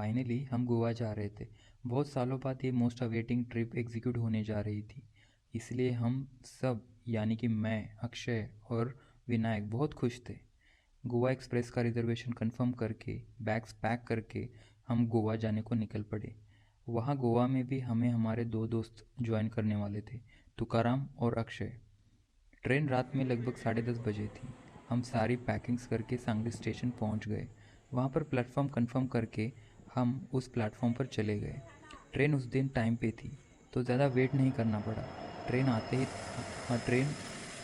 Finally हम गोवा जा रहे थे। बहुत सालों बाद ये मोस्ट अवेटिंग ट्रिप एग्जीक्यूट होने जा रही थी। इसलिए हम सब यानी कि मैं, अक्षय और विनायक बहुत खुश थे। गोवा एक्सप्रेस का रिजर्वेशन कंफर्म करके बैग्स पैक करके हम गोवा जाने को निकल पड़े। वहाँ गोवा में भी हमें हमारे दो दोस्त ज्वाइन करने वाले थे, तुकाराम और अक्षय। ट्रेन रात में लगभग 10:30 बजे थी। हम सारी पैकिंग्स करके सांगली स्टेशन पहुंच गए। वहां पर प्लेटफॉर्म कंफर्म करके हम उस प्लेटफॉर्म पर चले गए। ट्रेन उस दिन टाइम पे थी, तो ज़्यादा वेट नहीं करना पड़ा। ट्रेन आते ही ट्रेन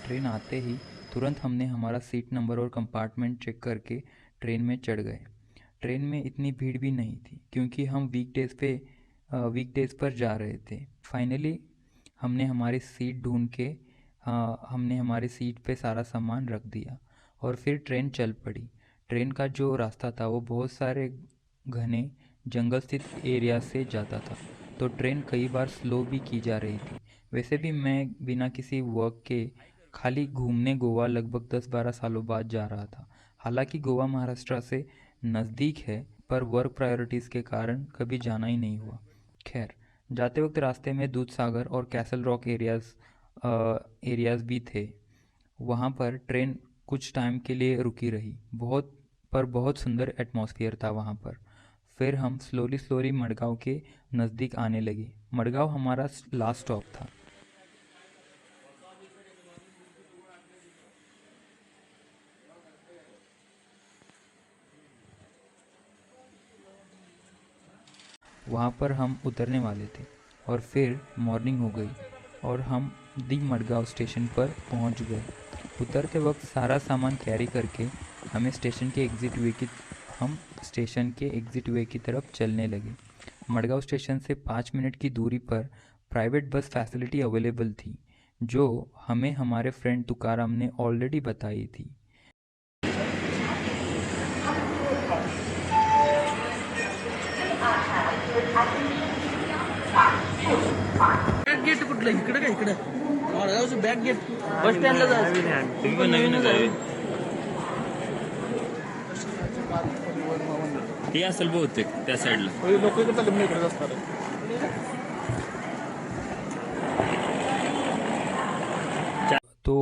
ट्रेन आते ही तुरंत हमने हमारा सीट नंबर और कंपार्टमेंट चेक करके ट्रेन में चढ़ गए। ट्रेन में इतनी भीड़ भी नहीं थी क्योंकि हम वीकडेज पर जा रहे थे। फाइनली हमने हमारी सीट ढूंढ के हमने हमारी सीट पे सारा सामान रख दिया और फिर ट्रेन चल पड़ी। ट्रेन का जो रास्ता था वो बहुत सारे घने जंगल स्थित एरिया से जाता था, तो ट्रेन कई बार स्लो भी की जा रही थी। वैसे भी मैं बिना किसी वर्क के खाली घूमने गोवा लगभग 10-12 सालों बाद जा रहा था। हालांकि गोवा महाराष्ट्र से नज़दीक है, पर वर्क प्रायोरिटीज़ के कारण कभी जाना ही नहीं हुआ। खैर, जाते वक्त रास्ते में दूध सागर और कैसल रॉक एरियाज़ भी थे। वहाँ पर ट्रेन कुछ टाइम के लिए रुकी रही। बहुत सुंदर एटमॉस्फेयर था वहाँ पर। फिर हम स्लोली स्लोली मडगांव के नज़दीक आने लगे। मडगांव हमारा लास्ट स्टॉप था। वहाँ पर हम उतरने वाले थे और फिर मॉर्निंग हो गई और हम दी मडगांव स्टेशन पर पहुँच गए। उतरते वक्त सारा सामान कैरी करके हम स्टेशन के एग्ज़िट वे की तरफ चलने लगे। मडगांव स्टेशन से 5 मिनट की दूरी पर प्राइवेट बस फैसिलिटी अवेलेबल थी, जो हमें हमारे फ्रेंड तुकाराम ने ऑलरेडी बताई थी। बॅक गेट कुठलं इकडे का इकडे मडगावचं बॅक गेट बस स्टँडला जायचं नवीनच आहे ते असेल बहुतेक त्या साईडला लोक इकडे लग्न इकडेच असतात. तो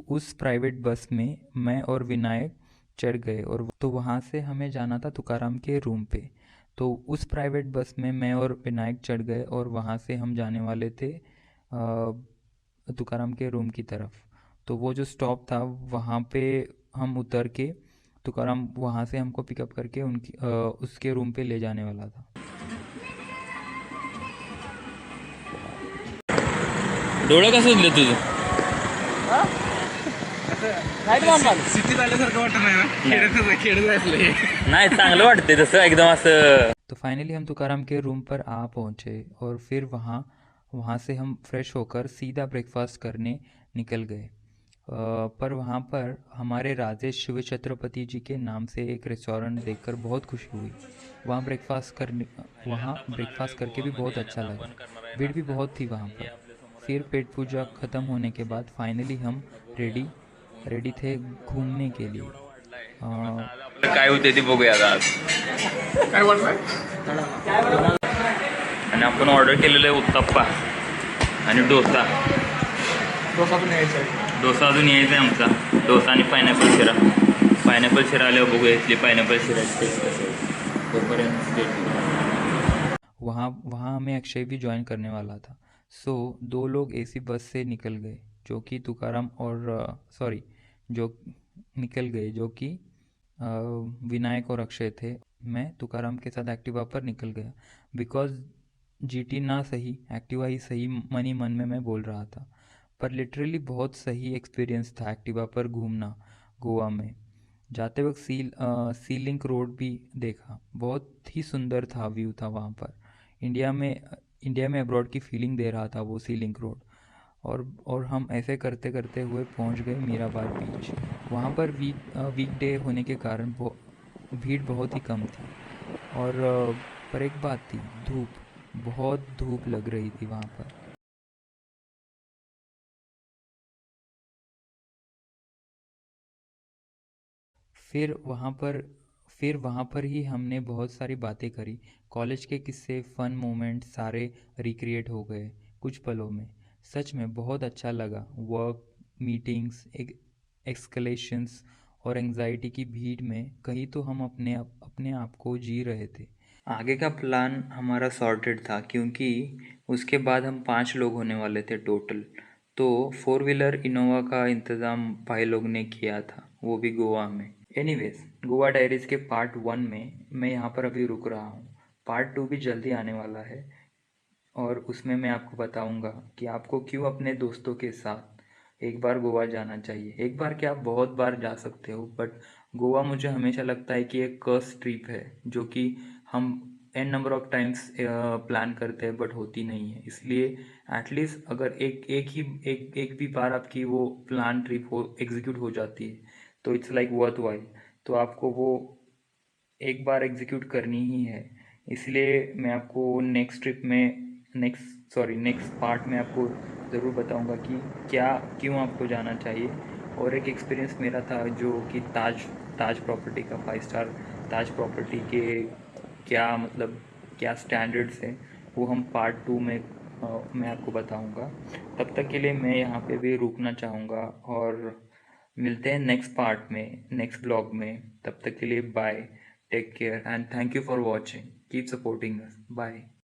उस प्राइवेट बस में मैं और विनायक चढ़ गए और तो वहाँ से हमें जाना था तुकाराम के रूम पे। तो उस प्राइवेट बस में मैं और विनायक चढ़ गए और वहाँ से हम जाने वाले थे तुकाराम के रूम की तरफ। तो वो जो स्टॉप था वहाँ पे हम उतर के तुकाराम वहाँ से हमको पिकअप करके उसके रूम पे ले जाने वाला था। डोळं कसं दिलं तुझं? सिटीत आल्यासारखं वाटत नाही ना खेळत असलं नाही, चांगलं वाटते तसं एकदम असं. तो फाइनली हम तुकाराम के रूम पर आ पहुँचे और फिर वहाँ वहाँ से हम फ्रेश होकर सीधा ब्रेकफास्ट करने निकल गए। पर वहाँ पर हमारे राजेश शिव छत्रपति जी के नाम से एक रेस्टोरेंट देखकर बहुत खुशी हुई। वहाँ ब्रेकफास्ट करके भी बहुत अच्छा लगा। भीड़ भी बहुत थी वहाँ पर। फिर पेट पूजा ख़त्म होने के बाद फाइनली हम रेडी रेडी थे घूमने के लिए। काय होते ते बघूया आज. काय वाटलं आणि आपण ऑर्डर केलेलं आहे उत्तप्पा आणि डोसा. डोसा पण यायचा आहे. डोसा अजून यायचा आहे आमचा. डोसा आणि पायनॅपल शिरा आल्यावर बघूया इथली पायनॅपल शिराची टेस्ट कसं आहे. तोपर्यंत वहाँ वहाँ हमें अक्षय भी ज्वाइन करने वाला था। सो 2 लोग एसी बस से निकल गए जो कि तुकाराम और जो निकल गए जो कि विनायक और अक्षय थे। मैं तुकाराम के साथ एक्टिवा पर निकल गया बिकॉज़ जीटी ना सही एक्टिवा ही सही मन ही मन में मैं बोल रहा था। पर लिटरली बहुत सही एक्सपीरियंस था एक्टिवा पर घूमना गोवा में। जाते वक्त सी लिंक रोड भी देखा, बहुत ही सुंदर था, व्यू था वहाँ पर। इंडिया में अब्रॉड की फीलिंग दे रहा था वो सी लिंक रोड। और हम ऐसे करते करते हुए पहुँच गए मीराबार बीच। वहाँ पर वीकडे होने के कारण भीड़ बहुत ही कम थी। पर एक बात थी, बहुत धूप लग रही थी वहाँ पर। फिर वहाँ पर ही हमने बहुत सारी बातें करी। कॉलेज के किस्से, फन मोमेंट सारे रिक्रिएट हो गए कुछ पलों में। सच में बहुत अच्छा लगा। वर्क, मीटिंग्स, एक्सकलेशंस और एंजाइटी की भीड़ में कहीं तो हम अपने आप को जी रहे थे। आगे का प्लान हमारा सॉर्टेड था क्योंकि उसके बाद हम 5 लोग होने वाले थे टोटल। तो 4 व्हीलर इनोवा का इंतज़ाम भाई लोग ने किया था, वो भी गोवा में। एनीवेज, गोवा डायरीज़ के पार्ट 1 में मैं यहाँ पर अभी रुक रहा हूँ। पार्ट 2 भी जल्दी आने वाला है और उसमें मैं आपको बताऊंगा कि आपको क्यों अपने दोस्तों के साथ एक बार गोवा जाना चाहिए। एक बार क्या, आप बहुत बार जा सकते हो, बट गोवा मुझे हमेशा लगता है कि एक कर्स ट्रिप है जो कि हम N number of times plan करते हैं बट होती नहीं है। इसलिए एटलीस्ट अगर एक भी बार आपकी वो प्लान ट्रिप हो एग्जीक्यूट हो जाती है तो इट्स लाइक वर्थ वाइल। तो आपको वो एक बार एग्जीक्यूट करनी ही है। इसलिए मैं आपको नेक्स्ट पार्ट में आपको ज़रूर बताऊंगा कि क्या क्यों आपको जाना चाहिए। और एक एक्सपीरियंस मेरा था जो कि ताज प्रॉपर्टी का 5 स्टार ताज प्रॉपर्टी के क्या मतलब क्या स्टैंडर्ड्स हैं, वो हम पार्ट 2 में मैं आपको बताऊंगा। तब तक के लिए मैं यहाँ पे भी रुकना चाहूँगा और मिलते हैं नेक्स्ट पार्ट में, नेक्स्ट ब्लॉग में। तब तक के लिए bye, take care and thank you for watching, keep supporting us, bye.